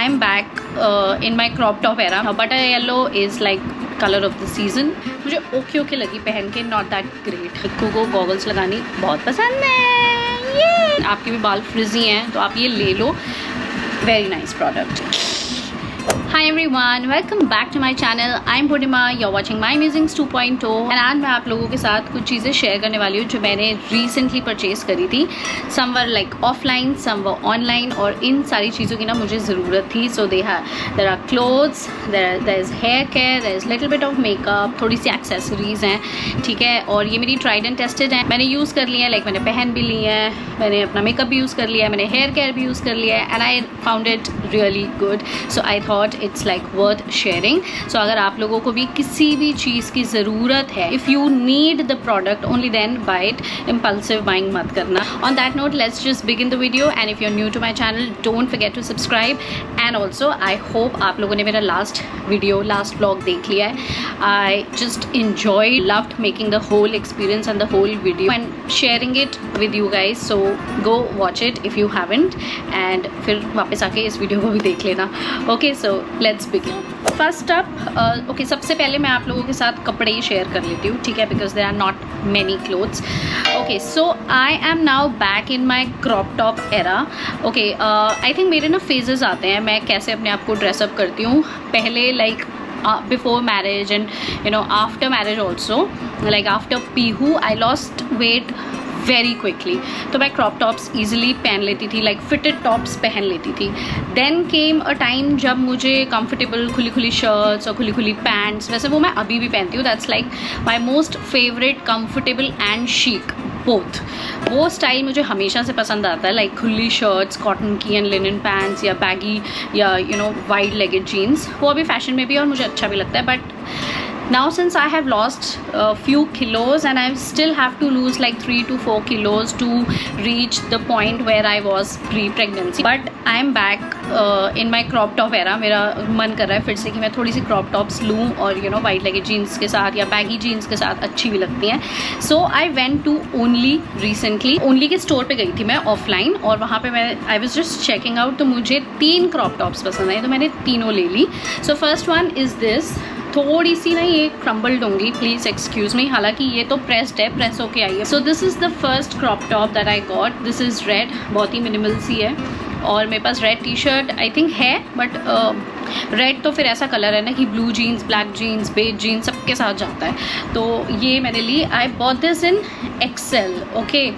I am back in my crop top era. Butter yellow is like color of the season. मुझे okay लगी पहन के, not that great. इक्कू को goggles लगानी बहुत पसंद है। ये आपके भी बाल फ्रिजी हैं तो आप ये ले लो, very nice product. Hi everyone, welcome back to my channel. I'm Purnima. You're watching My Musings 2.0 and आज मैं आप लोगों के साथ कुछ चीज़ें शेयर करने वाली हूँ जो मैंने recently purchase करी थी. Some were like offline, some were online और इन सारी चीज़ों की ना मुझे ज़रूरत थी. So there are clothes, there is hair care, there is little bit of makeup, थोड़ी सी accessories हैं, ठीक है. और ये मेरी tried and tested है, मैंने यूज़ कर लिया है, like मैंने पहन भी ली है, मैंने अपना मेकअप भी यूज़ कर लिया है, मैंने हेयर केयर भी यूज़ कर लिया है and I found it really good. So I thought it's like worth sharing. So अगर आप लोगों को भी किसी भी चीज़ की ज़रूरत है, if you need the product only then buy it. Impulsive buying मत करना. On that note, let's just begin the video and if you're new to my channel, don't forget to subscribe and also I hope आप लोगों ने मेरा last vlog देख लिया है. I just enjoyed, loved making the whole experience and the whole video and sharing it with you guys. So go watch it if you haven't and फिर वापस आके इस वीडियो को भी देख लेना. Okay, so let's begin. First up, okay, सबसे पहले मैं आप लोगों के साथ कपड़े ही शेयर कर लेती हूँ, ठीक है, because there are not many clothes. Okay, so I am now back in my crop top era. Okay, I think मेरे ना phases आते हैं, मैं कैसे अपने आप को ड्रेस अप करती हूँ. पहले like before marriage and you know after marriage also, like after Pihu I lost weight very quickly, तो मैं क्रॉप टॉप्स ईजिली पहन लेती थी, लाइक फिटेड टॉप्स पहन लेती थी. देन केम अ टाइम जब मुझे कंफर्टेबल खुली शर्ट्स और खुली पैंट्स, वैसे वो मैं अभी भी पहनती हूँ, that's like my most favourite, comfortable and chic both. वो स्टाइल मुझे हमेशा से पसंद आता है, लाइक खुली शर्ट्स कॉटन की एंड लिनन पैंट्स या बैगी या you know wide legged jeans. वो अभी फैशन में भी और मुझे अच्छा भी लगता है. But now since I have lost a few kilos and I still have to lose like 3 to 4 kilos to reach the point where I was pre-pregnancy, but I am back in my crop top era. मेरा मन कर रहा है फिर से कि मैं थोड़ी सी क्रॉप टॉप्स लूँ और you know white legged jeans के साथ या बैगी जीन्स के साथ अच्छी भी लगती हैं. So I went to Only recently, Only के स्टोर पे गई थी मैं ऑफलाइन और वहाँ पे मैं I was just checking out, तो मुझे 3 क्रॉप टॉप्स पसंद आई तो मैंने तीनों ले ली. So first one is this. थोड़ी सी ना ये क्रम्बल्ड होंगी, प्लीज़ एक्सक्यूज़ मी, हालांकि ये तो प्रेस्ड है, प्रेस होके आई है. So this is the first crop top that I got. This is red, बहुत ही मिनिमल सी है और मेरे पास red T shirt I think है, बट रेड तो फिर ऐसा कलर है ना कि blue jeans, black jeans, beige jeans सबके साथ जाता है, तो ये मैंने ली. I bought this in XL, okay,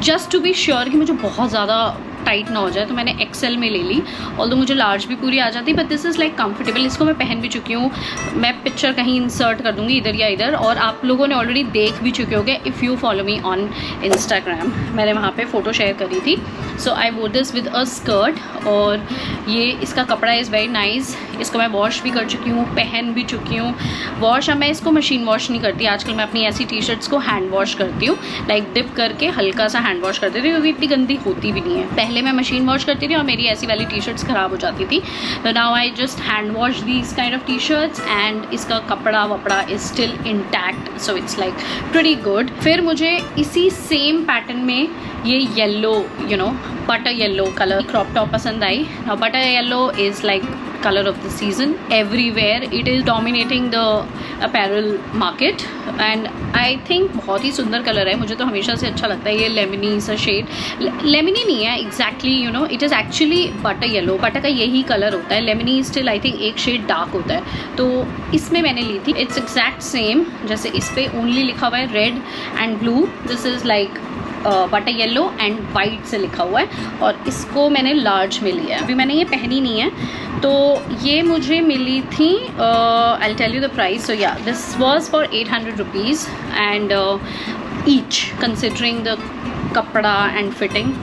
just to be sure कि मुझे बहुत ज़्यादा टाइट ना हो जाए, तो मैंने एक्सेल में ले ली. ऑल्दो मुझे लार्ज भी पूरी आ जाती, but this is like comfortable. इसको मैं पहन भी चुकी हूँ, मैं पिक्चर कहीं इंसर्ट कर दूँगी इधर या इधर, और आप लोगों ने ऑलरेडी देख भी चुके होंगे if you follow me on Instagram. मैंने वहाँ पे फ़ोटो शेयर करी थी. सो आई वोर दिस विद अ स्कर्ट और ये इसका कपड़ा इज़ वेरी नाइस. इसको मैं वॉश भी कर चुकी हूँ, पहन भी चुकी हूँ. वॉश अब मैं इसको मशीन वॉश नहीं करती, आजकल मैं अपनी ऐसी टी शर्ट्स को हैंड वॉश करती हूँ, लाइक डिप करके हल्का सा हैंड वॉश करती थी क्योंकि इतनी गंदी होती भी नहीं है. पहले मैं मशीन वॉश करती थी और मेरी ऐसी वाली टी शर्ट्स ख़राब हो जाती थी, तो now I just hand wash these kind of T shirts and इसका कपड़ा वपड़ा is still intact, so it's like pretty good. फिर मुझे इसी सेम पैटर्न में ये yellow, you know butter yellow colour crop top पसंद आई. Now butter yellow is like color of the season everywhere. It is dominating the apparel market and I think बहुत ही सुंदर colour है, मुझे तो हमेशा से अच्छा लगता है. ये लेमनी सा शेड, लेमनी नहीं है exactly, you know it is actually butter yellow. Butter का यही कलर होता है, लेमनी स्टिल आई थिंक एक शेड डार्क होता है, तो इसमें मैंने ली थी. इट्स एग्जैक्ट सेम जैसे इस पर ओनली लिखा हुआ है red and blue. This is like butter yellow and white से लिखा हुआ है और इसको मैंने लार्ज में लिया है. अभी मैंने ये पहनी नहीं है, तो ये मुझे मिली थी, I tell you the price. So yeah this was for 800 rupees and each considering the कपड़ा and fitting.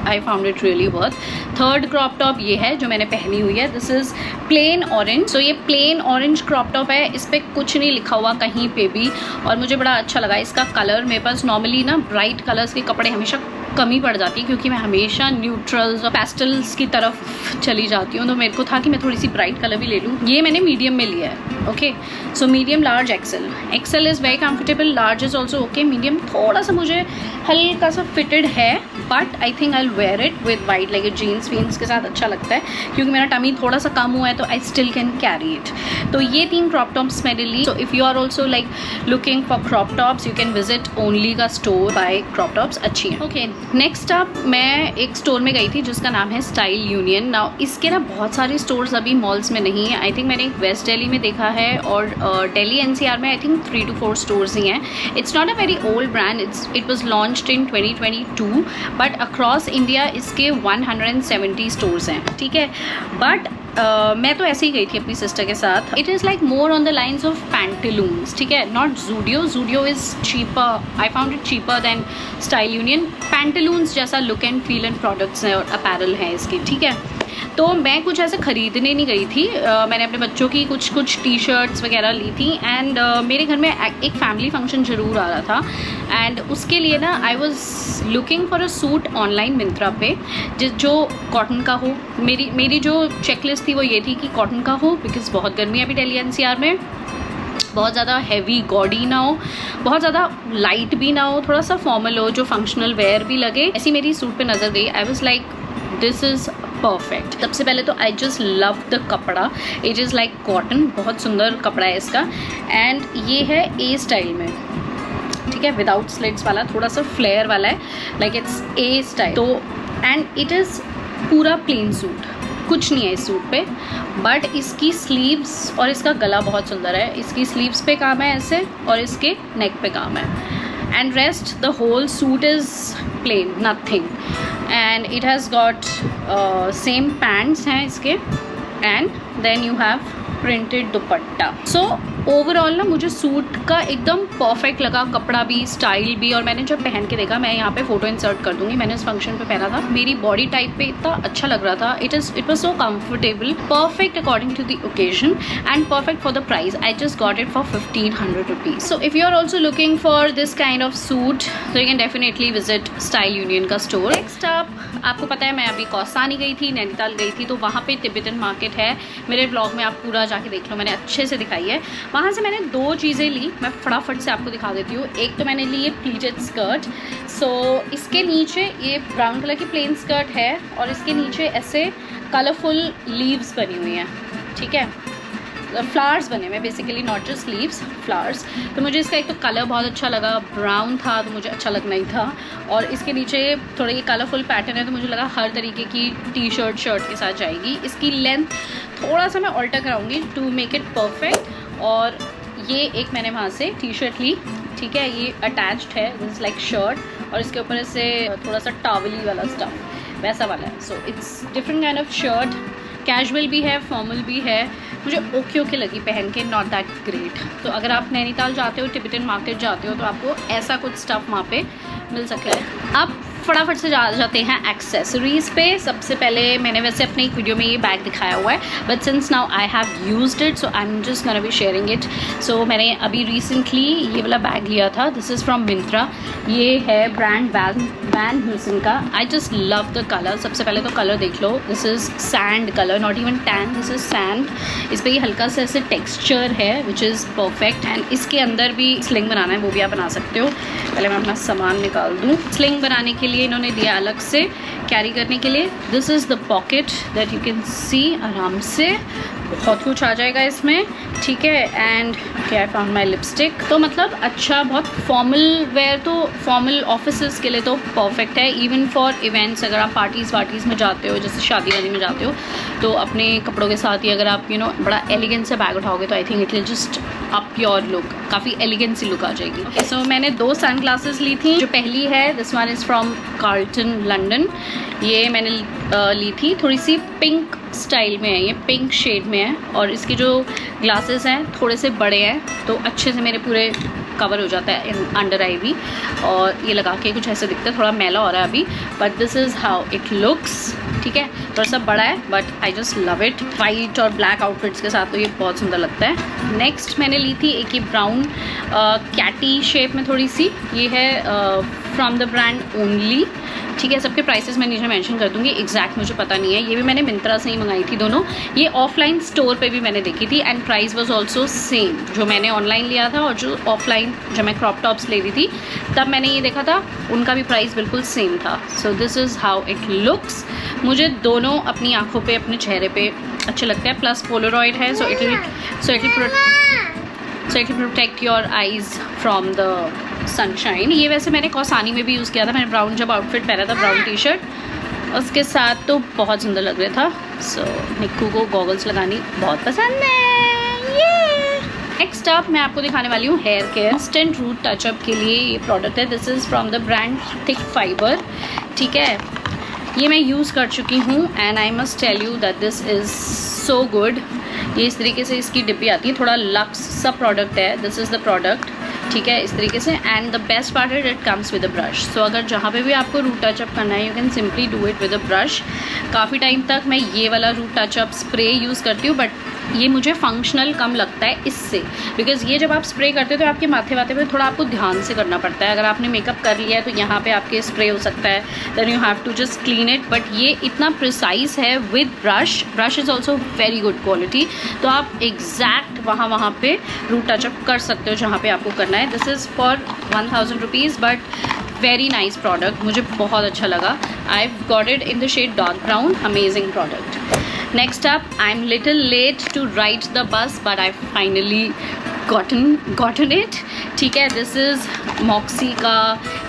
I found it really worth. Third crop top ये है जो मैंने पहनी हुई है. This is plain orange. So ये प्लेन ऑरेंज क्रॉप टॉप है, इस पर कुछ नहीं लिखा हुआ कहीं पे भी और मुझे बड़ा अच्छा लगा इसका कलर. मेरे पास नॉर्मली ना ब्राइट कलर्स के कपड़े हमेशा कमी पड़ जाती है क्योंकि मैं हमेशा न्यूट्रल्स और पेस्टल्स की तरफ चली जाती हूँ, तो मेरे को था कि मैं थोड़ी सी ब्राइट कलर भी ले लूँ। ये मैंने मीडियम में लिया है। Okay, so medium, large, XL. XL is very comfortable, large is also okay, medium थोड़ा सा मुझे हल्का सा फिटेड है, but I think I wear it with white leg jeans वीन्स के साथ अच्छा लगता है क्योंकि मेरा टमी थोड़ा सा कम हुआ है, तो I still can carry it. तो ये 3 क्रॉप टॉप्स मैंने ली। So if you are also like looking for crop tops, you can visit Only का स्टोर बाय क्रॉप टॉप्स, अच्छी है। ओके, नेक्स्ट अप मैं एक स्टोर में गई थी जिसका नाम है स्टाइल यूनियन। नाउ इसके ना बहुत सारे स्टोर्स अभी मॉल्स में नहीं है। आई थिंक मैंने एक वेस्ट दिल्ली में देखा है और दिल्ली NCR में आई थिंक 3 to 4 स्टोर्स ही हैं। It's not a very old brand, it was launched in 2022, but across India इसके 170 स्टोर्स हैं, ठीक है। बट मैं तो ऐसे ही गई थी अपनी सिस्टर के साथ। It is like more on the lines of Pantaloons, ठीक है, not Zudio is cheaper, I found it cheaper than Style Union. Pantaloons जैसा look and feel and products हैं और अपैरल हैं इसके, ठीक है। तो मैं कुछ ऐसे ख़रीदने नहीं गई थी, मैंने अपने बच्चों की कुछ टी शर्ट्स वगैरह ली थी। एंड मेरे घर में एक फैमिली फंक्शन ज़रूर आ रहा था एंड उसके लिए ना I was looking for a suit online Myntra पे जो कॉटन का हो। मेरी जो चेकलिस्ट थी वो ये थी कि कॉटन का हो, बिकॉज़ बहुत गर्मी है अभी दिल्ली NCR में, बहुत ज़्यादा हैवी गॉडी ना हो, बहुत ज़्यादा लाइट भी ना हो, थोड़ा सा फॉर्मल हो जो फंक्शनल वेयर भी लगे। ऐसी मेरी सूट पे नज़र गई। I was like this is perfect. सबसे पहले तो आई जस्ट लव द कपड़ा, इट इज़ लाइक कॉटन, बहुत सुंदर कपड़ा है इसका। एंड ये है ए स्टाइल में, ठीक है, विदाउट स्लिट्स वाला, थोड़ा सा फ्लेयर वाला है, लाइक इट्स ए स्टाइल। तो एंड इट इज़ पूरा प्लेन सूट, कुछ नहीं है इस सूट पे, बट इसकी स्लीव्स और इसका गला बहुत सुंदर है। इसकी स्लीव्स पे काम है ऐसे और इसके नेक पे काम है। And rest the whole suit is plain, nothing. And it has got same pants हैं इसके and then you have printed dupatta. So overall ना मुझे सूट का एकदम परफेक्ट लगा, कपड़ा भी, स्टाइल भी। और मैंने जब पहन के देखा, मैं यहाँ पे फोटो इंसर्ट कर दूंगी, मैंने इस फंक्शन पे पहना था, मेरी बॉडी टाइप पे इतना अच्छा लग रहा था। It was so comfortable, perfect according to the occasion and perfect for the price. I just got it for 1500 rupees. So if you are also looking for this kind of suit, so you can definitely visit Style Union का स्टोर। Next up, आपको पता है मैं अभी कौसानी गई थी, नैनीताल गई थी, तो वहाँ पे तिब्बतन मार्केट है। मेरे ब्लॉग में आप पूरा जाके देख लो, मैंने अच्छे से दिखाई है। वहाँ से मैंने 2 चीज़ें ली, मैं फटाफट से आपको दिखा देती हूँ। एक तो मैंने ली ये प्लीटेड स्कर्ट। सो इसके नीचे ये ब्राउन कलर की प्लेन स्कर्ट है और इसके नीचे ऐसे कलरफुल लीव्स बनी हुई हैं, ठीक है, फ्लावर्स बने हुए basically, not just leaves, flowers. तो मुझे इसका एक तो कलर बहुत अच्छा लगा, ब्राउन था तो मुझे अच्छा लगना ही था, और इसके नीचे थोड़ा ये कलरफुल पैटर्न है तो मुझे लगा हर तरीके की टी शर्ट के साथ जाएगी। इसकी लेंथ थोड़ा सा मैं ऑल्टर कराऊंगी टू मेक इट परफेक्ट। और ये एक मैंने वहाँ से टी शर्ट ली, ठीक है, ये अटैच्ड है, दिस इज़ लाइक शर्ट, और इसके ऊपर से थोड़ा सा टावली वाला स्टफ वैसा वाला है। So it's different kind of shirt, casual भी है, फॉर्मल भी है, मुझे ओके लगी पहन के, नॉट दैट ग्रेट। तो अगर आप नैनीताल जाते हो, तिब्बतन मार्केट जाते हो, तो आपको ऐसा कुछ स्टफ़ वहाँ पे मिल सकता है। अब फटाफट से जाते हैं एक्सेसरीज़ पे। सबसे पहले मैंने वैसे अपने एक वीडियो में ये बैग दिखाया हुआ है, but since now I have used it, so I am just gonna be sharing it. So मैंने अभी रिसेंटली ये वाला बैग लिया था, दिस इज़ फ्रॉम मिंत्रा। ये है ब्रांड वैन ह्यूसन का। I just love the colour. सबसे पहले तो कलर देख लो, this is sand colour, not even tan, this is sand. इस पर ये हल्का सा ऐसे टेक्स्चर है विच इज़ परफेक्ट। एंड इसके अंदर भी स्लिंग बनाना है, वो भी आप बना सकते हो। पहले मैं अपना सामान निकाल दूँ। स्लिंग बनाने के लिए इन्होंने दिया अलग से कैरी करने के लिए। This is the pocket that you can see, आराम से बहुत कुछ आ जाएगा इसमें, ठीक है। एंड क्या आई फाउंड माई लिपस्टिक। तो मतलब अच्छा, बहुत फॉर्मल वेयर, तो फॉर्मल ऑफिसेस के लिए तो परफेक्ट है। इवन फॉर इवेंट्स, अगर आप पार्टीज़ में जाते हो, जैसे शादी वादी में जाते हो, तो अपने कपड़ों के साथ ही अगर आप बड़ा एलिगेंट से बैग उठाओगे तो I think it will just up your look, काफ़ी एलिगेंट सी लुक आ जाएगी। ओके, सो मैंने 2 सन ग्लासेस ली थी। जो पहली है, this one is from Carlton London. ये मैंने ली थी, थोड़ी सी पिंक स्टाइल में है, ये पिंक शेड में है, और इसके जो ग्लासेस हैं थोड़े से बड़े हैं, तो अच्छे से मेरे पूरे कवर हो जाता है अंडर आई भी। और ये लगा के कुछ ऐसे दिखता है, थोड़ा मैला हो रहा है अभी, but this is how it looks, ठीक है। थोड़ा सा बड़ा है but I just love it. White और ब्लैक आउटफिट्स के साथ तो ये बहुत सुंदर लगता है। नेक्स्ट मैंने ली थी एक ही ब्राउन कैटी शेप में थोड़ी सी, ये है फ्रॉम द ब्रांड ओनली, ठीक है। सबके प्राइसेस मैं नीचे मेंशन कर दूंगी, एग्जैक्ट मुझे पता नहीं है। ये भी मैंने मिंत्रा से ही मंगाई थी दोनों। ये ऑफलाइन स्टोर पे भी मैंने देखी थी and price was also same, जो मैंने ऑनलाइन लिया था और जो ऑफलाइन जब मैं क्रॉप टॉप्स ले रही थी तब मैंने ये देखा था, उनका भी प्राइस बिल्कुल सेम था। सो this is how it looks. मुझे दोनों अपनी आँखों पे, अपने चेहरे पे अच्छे लगते हैं, प्लस पोलरॉइड है, so it will protect your eyes from the sunshine. ये वैसे मैंने कौसानी में भी यूज़ किया था, मैंने ब्राउन जब आउटफिट पहना था, ब्राउन टी शर्ट, उसके साथ तो बहुत सुंदर लग रहा था। सो निक्कू को गॉगल्स लगानी बहुत पसंद है। ये नेक्स्ट अप मैं आपको दिखाने वाली हूँ hair care instant root touch up के लिए ये प्रोडक्ट है। This is from the brand Thick Fibre, ठीक है। ये मैं यूज़ कर चुकी हूँ and I must tell you that this is so good. ये इस तरीके से इसकी डिब्बी आती है, थोड़ा लक्स सा प्रोडक्ट है। दिस इज़ द प्रोडक्ट, ठीक है, इस तरीके से। एंड द बेस्ट पार्ट है it comes with a brush. So अगर जहाँ पे भी आपको रूट टचअप करना है, you can simply do it with a brush. काफ़ी टाइम तक मैं ये वाला रूट टचअप स्प्रे यूज़ करती हूँ, बट ये मुझे फंक्शनल कम लगता है इससे, बिकॉज ये जब आप स्प्रे करते हो तो आपके माथे वाथे पे थोड़ा आपको ध्यान से करना पड़ता है। अगर आपने मेकअप कर लिया है तो यहाँ पे आपके स्प्रे हो सकता है, then you have to just clean it. But ये इतना प्रिसाइज है with brush, brush is also very good quality, तो आप एग्जैक्ट वहाँ पे रूट टचअप कर सकते हो जहाँ पे आपको करना है। This is for 1000 rupees, but very nice product, मुझे बहुत अच्छा लगा। I got it in the shade dark brown, amazing product. Next up, I'm little late to ride the bus, but I finally gotten it. ठीक है, this is Moxie का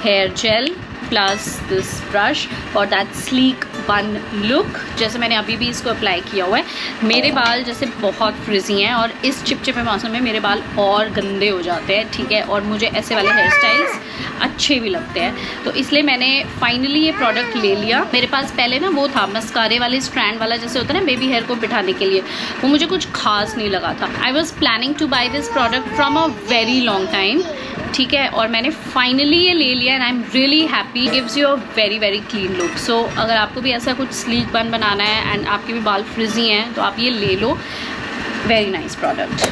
hair gel plus this brush for that sleek bun look। जैसे मैंने अभी भी इसको apply किया हुआ है, मेरे बाल जैसे बहुत फ्रिजी हैं और इस चिपचिपे मौसम में मेरे बाल और गंदे हो जाते हैं, ठीक है, और मुझे ऐसे वाले हेयर स्टाइल्स अच्छे भी लगते हैं, तो इसलिए मैंने फाइनली ये प्रोडक्ट ले लिया। मेरे पास पहले ना वो था मस्कारे वाले स्ट्रैंड वाला, जैसे होता है ना बेबी हेयर को बिठाने के लिए, वो मुझे कुछ खास नहीं लगा था। I was planning to buy this product from a very long time, ठीक है, और मैंने फाइनली ये ले लिया and I am really happy. Gives you a very very clean look. So अगर आपको भी ऐसा कुछ स्लीक बन बनाना है एंड आपके भी बाल फ्रिजी हैं तो आप ये ले लो, very nice product.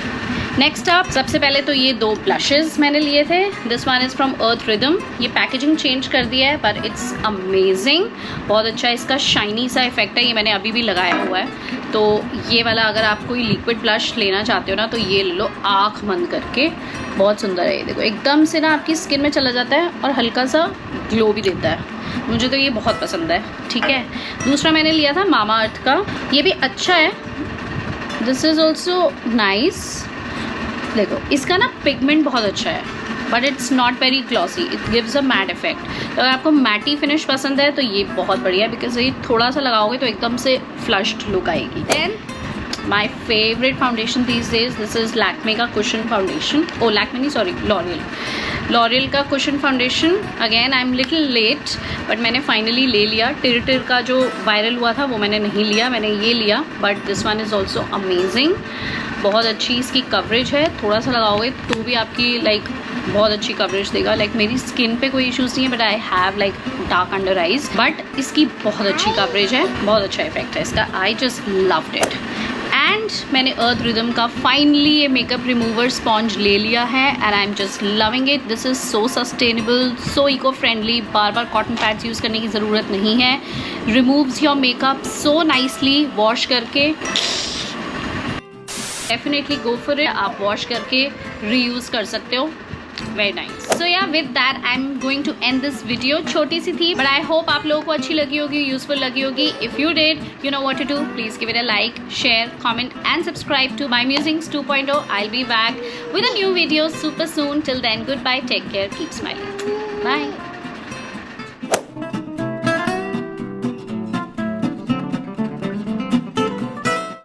Next up, सबसे पहले तो ये दो ब्लशेस मैंने लिए थे। This one is from Earth Rhythm. ये पैकेजिंग चेंज कर दिया है पर इट्स अमेजिंग, बहुत अच्छा इसका शाइनी सा इफेक्ट है। ये मैंने अभी भी लगाया हुआ है। तो ये वाला अगर आप कोई लिक्विड ब्लश लेना चाहते हो ना तो ये ले लो आँख बंद करके, बहुत सुंदर है ये। देखो एकदम से ना आपकी स्किन में चला जाता है और हल्का सा ग्लो भी देता है, मुझे तो ये बहुत पसंद है, ठीक है। दूसरा मैंने लिया था मामा अर्थ का, ये भी अच्छा है। This is also nice. देखो इसका ना पिगमेंट बहुत अच्छा है but it's not very glossy, it gives a matte effect. तो अगर आपको मैटी फिनिश पसंद है तो ये बहुत बढ़िया है, बिकॉज ये थोड़ा सा लगाओगे तो एकदम से फ्लश्ड लुक आएगी। Then my favourite foundation these days, this is Lakme का कुशन फाउंडेशन, ओ लैक्मे नहीं सॉरी लॉरियल का cushion foundation. Again I am little late but मैंने फाइनली ले लिया। टिर का जो वायरल हुआ था वो मैंने नहीं लिया, मैंने ये लिया, but this one is also amazing. बहुत अच्छी इसकी कवरेज है, थोड़ा सा लगाओगे तो भी आपकी लाइक बहुत अच्छी कवरेज देगा। लाइक मेरी स्किन पे कोई इश्यूज़ नहीं है but I have like dark under eyes, but इसकी बहुत अच्छी कवरेज है, बहुत अच्छा इफेक्ट है इसका। I just loved it. And मैंने अर्थ रिदम का फाइनली ये मेकअप रिमूवर स्पॉन्ज ले लिया है and I am just loving it. This is so sustainable, so eco friendly, बार बार कॉटन पैड्स यूज़ करने की ज़रूरत नहीं है। Removes your makeup so nicely, wash करके डेफिनेटली गो फॉर इट। आप वॉश करके रीयूज़ कर सकते हो, very nice. So yeah with that I am going to end this video. छोटी सी थी बट आई होप आप लोगों को अच्छी लगी होगी, यूजफुल लगी होगी। If you did, you know what to do, please give it a like, share, comment and subscribe to my musings 2.0. I'll be back with a new video super soon. Till then, goodbye, take care, keep smiling, bye.